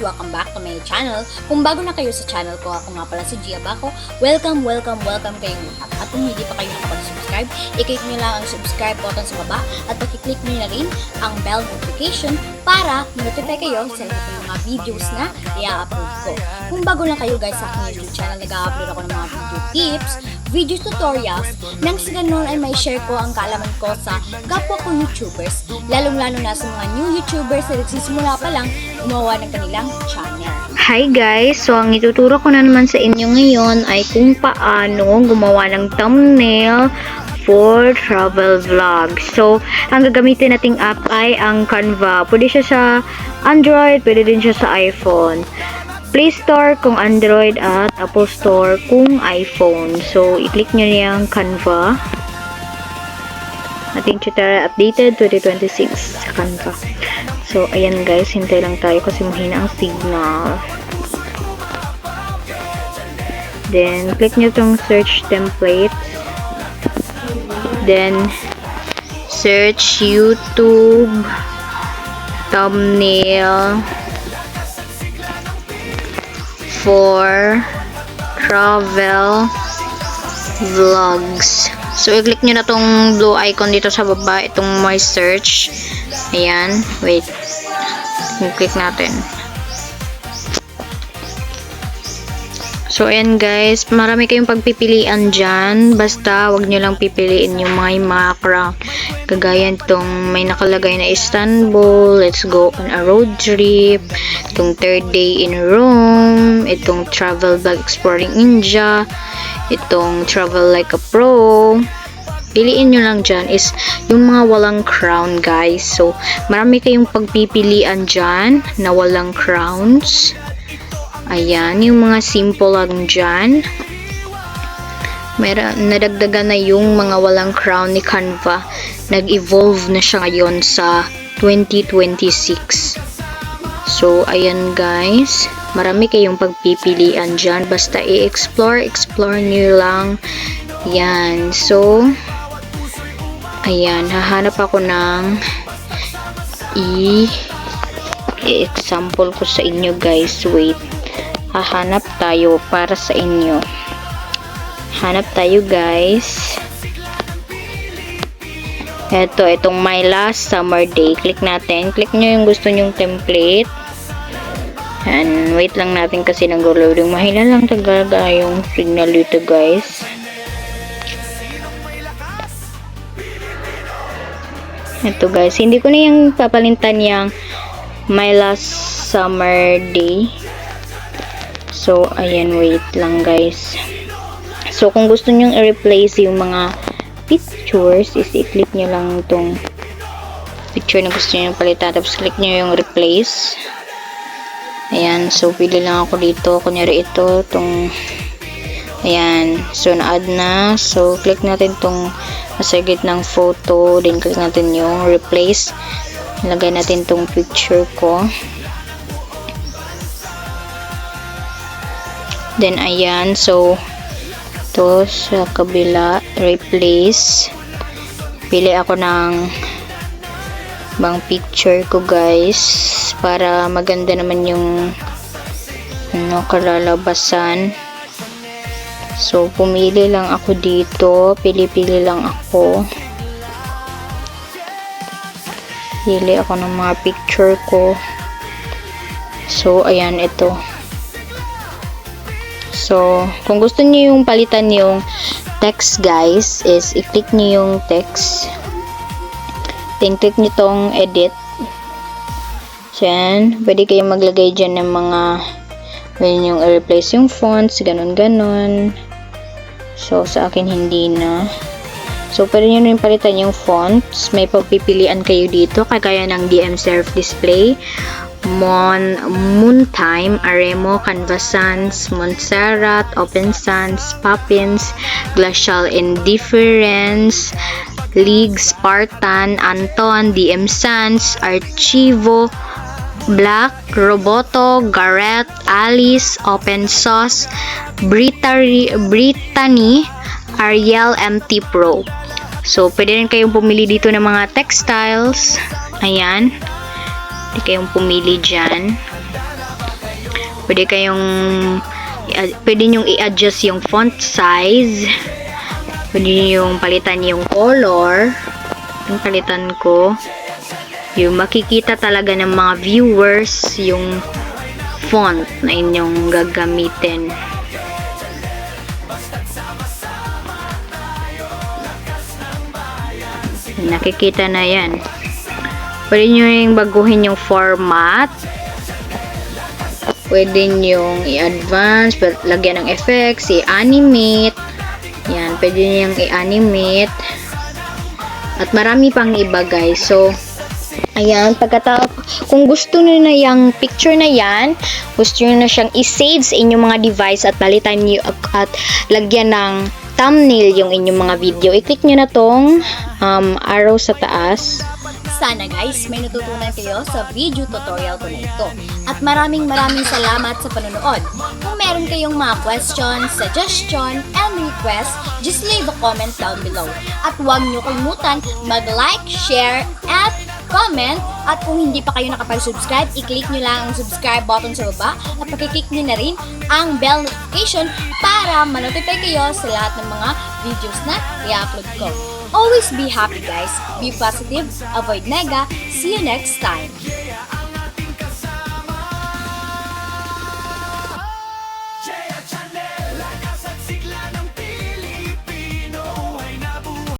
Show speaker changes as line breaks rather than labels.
welcome back to my channel. Kung bago na kayo sa channel ko, ako nga pala si Gia Baco. Welcome kayong lahat. At kung hindi pa kayo nakapag-subscribe, i-click nyo lang ang subscribe button sa baba at i-click nyo na rin ang bell notification para notify kayo sa lahat ng mga videos na i-upload ko. Kung bago lang kayo guys sa aking YouTube channel, nag-upload ako ng mga video tips, video tutorials, nang sa ganun ay may share ko ang kaalaman ko sa kapwa ko YouTubers, lalong-lalo na sa mga new YouTubers na nagsisimula pa lang gumawa ng kanilang channel.
Hi guys! So ang ituturo ko na naman sa inyo ngayon ay kung paano gumawa ng thumbnail for travel vlog. So, ang gagamitin nating app ay ang Canva. Pwede siya sa Android, pwede din siya sa iPhone. Play Store kung Android at Apple Store kung iPhone. So, i-click nyo niya ang Canva. Ating tutorial updated 2026 sa Canva. So, ayan guys, hintay lang tayo kasi mahina ang signal. Then, click nyo itong search template. Then, search YouTube thumbnail for travel vlogs. So, i-click nyo na tong blue icon dito sa baba, itong my search. Ayan, wait. I-click natin. So, ayan guys, marami kayong pagpipilian dyan. Basta, wag nyo lang pipiliin yung mga background. Kagaya itong may nakalagay na Istanbul, let's go on a road trip, itong third day in Rome, itong travel vlog exploring India, itong travel like a pro. Piliin nyo lang dyan is yung mga walang crown guys. So, marami kayong pagpipilian dyan na walang crowns. Ayan, yung mga simple lang dyan. Nadagdagan na yung mga walang crown ni Canva. Nag-evolve na siya ngayon sa 2026. So, ayan guys. Marami kayong pagpipilian dyan. Basta explore nyo lang. Yan. So, ayan. Hahanap ako ng i-example ko sa inyo guys. Wait. Hahanap tayo para sa inyo. Hanap tayo guys. Itong my last summer day. Click natin. Click nyo yung gusto nyong template. And wait lang natin kasi nag-loading. Mahina lang talaga yung signal dito guys. Ito guys. Hindi ko na yung papalintan yung my last summer day. So, ayan, wait lang guys. So, kung gusto nyong i-replace yung mga pictures, is i-click nyo lang itong picture na gusto nyo palitan. Tapos, click nyo yung replace. Ayan, so, pili lang ako dito. Kunyari ito, itong ayan. So, na-add na. So, click natin itong nasa gitnang photo. Then, click natin yung replace. Lagay natin itong picture ko. Then, ayan. So, ito sa kabila, replace. Pili ako ng bang picture ko, guys. Para maganda naman yung kalalabasan. So, pumili lang ako dito. Pili-pili lang ako. Pili ako ng mga picture ko. So, ayan, ito. So, kung gusto niyo yung palitan yung text guys, is i-click niyo yung text. Then, click niyo tong edit. So, yan. Pwede kayong maglagay dyan ng mga pwede yung i-replace yung fonts, ganun-ganun. So, sa akin hindi na. So, pwede nyo rin palitan yung fonts. May pagpipilian kayo dito, kagaya ng DM Serif Display, Moontime, Aremo, Canvas Sans, Montserrat, Open Sans, Poppins, Glacial Indifference, League, Spartan, Anton, DM Sans, Archivo, Black, Roboto, Garrett, Alice, Open Sauce, Brittany, Ariel, MT Pro. So, pwede rin kayong pumili dito ng mga textiles. Ayan. Pwede kayong pumili dyan. Pwede nyong i-adjust yung font size. Pwede nyong palitan yung color. Yung palitan ko. Yung makikita talaga ng mga viewers yung font na inyong gagamitin. Nakikita na yan. Pwede nyo yung baguhin yung format. Pwede nyo i-advance, lagyan ng effects, i-animate. Yan, pwede nyo yung i-animate. At marami pang iba guys. So, ayan, kung gusto nyo na yung picture na yan, gusto nyo na siyang i-save sa inyong mga device at palitan nyo at lagyan ng thumbnail yung inyong mga video, i-click nyo na tong arrow sa taas.
Sana guys, may natutunan kayo sa video tutorial ko na ito. At maraming salamat sa panonood. Kung meron kayong mga questions, suggestion, and request, just leave a comment down below. At huwag nyo kalimutan mag-like, share, at comment. At kung hindi pa kayo nakapag-subscribe, i-click nyo lang ang subscribe button sa baba at pakiclick nyo na rin ang bell notification para manotify kayo sa lahat ng mga videos na i-upload ko. Always be happy guys, be positive, avoid nega, see you next time.